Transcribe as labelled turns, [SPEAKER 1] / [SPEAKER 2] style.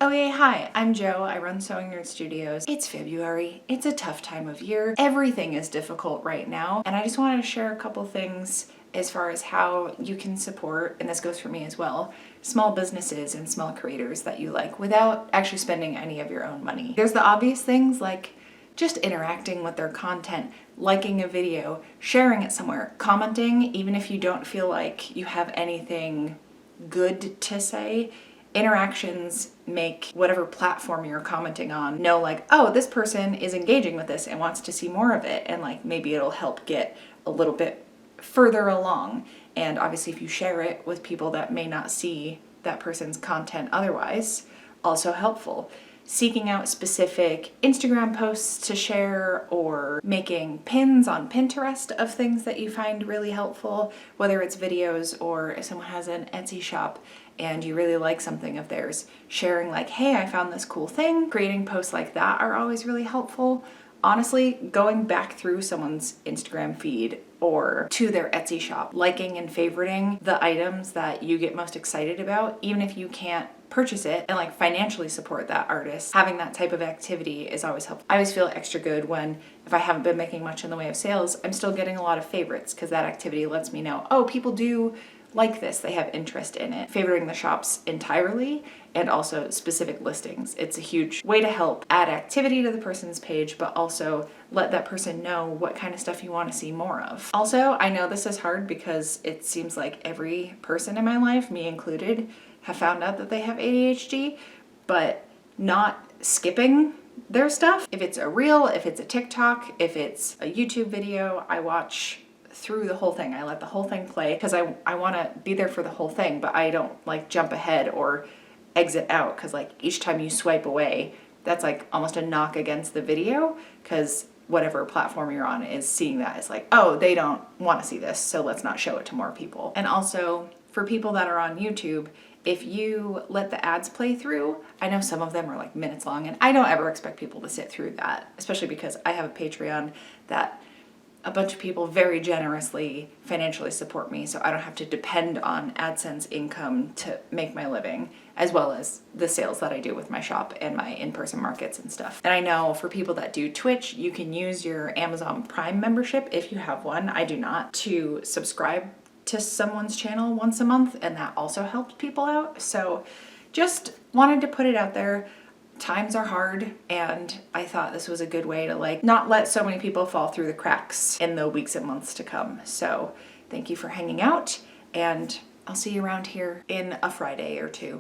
[SPEAKER 1] Okay, hi, I'm Jo. I run Sewing Nerd Studios. It's February. It's a tough time of year. Everything is difficult right now. And I just wanted to share a couple things as far as how you can support, and this goes for me as well, small businesses and small creators that you like without actually spending any of your own money. There's the obvious things like just interacting with their content, liking a video, sharing it somewhere, commenting, even if you don't feel like you have anything good to say. Interactions make whatever platform you're commenting on know like, oh, this person is engaging with this and wants to see more of it, and like maybe it'll help get a little bit further along. And obviously if you share it with people that may not see that person's content otherwise, also helpful. Seeking out specific Instagram posts to share or making pins on Pinterest of things that you find really helpful, whether it's videos or if someone has an Etsy shop and you really like something of theirs, sharing like, hey, I found this cool thing. Creating posts like that are always really helpful. Honestly, going back through someone's Instagram feed or to their Etsy shop, liking and favoriting the items that you get most excited about, even if you can't purchase it, and like financially support that artist, having that type of activity is always helpful. I always feel extra good when, if I haven't been making much in the way of sales, I'm still getting a lot of favorites because that activity lets me know, oh, people do like this, they have interest in it. Favoriting the shops entirely and also specific listings. It's a huge way to help add activity to the person's page, but also let that person know what kind of stuff you want to see more of. Also, I know this is hard because it seems like every person in my life, me included, have found out that they have ADHD, but not skipping their stuff. If it's a reel, if it's a TikTok, if it's a YouTube video, I watch through the whole thing. I let the whole thing play because I want to be there for the whole thing, but I don't like jump ahead or exit out because like each time you swipe away, that's like almost a knock against the video because whatever platform you're on is seeing that as like, oh, they don't want to see this, so let's not show it to more people. And also for people that are on YouTube, if you let the ads play through, I know some of them are like minutes long, and I don't ever expect people to sit through that, especially because I have a Patreon that a bunch of people very generously financially support me, so I don't have to depend on AdSense income to make my living, as well as the sales that I do with my shop and my in-person markets and stuff. And I know for people that do Twitch, you can use your Amazon Prime membership, if you have one, I do not, to subscribe to someone's channel once a month, and that also helps people out. So just wanted to put it out there. Times are hard, and I thought this was a good way to like not let so many people fall through the cracks in the weeks and months to come. So thank you for hanging out, and I'll see you around here in a Friday or two.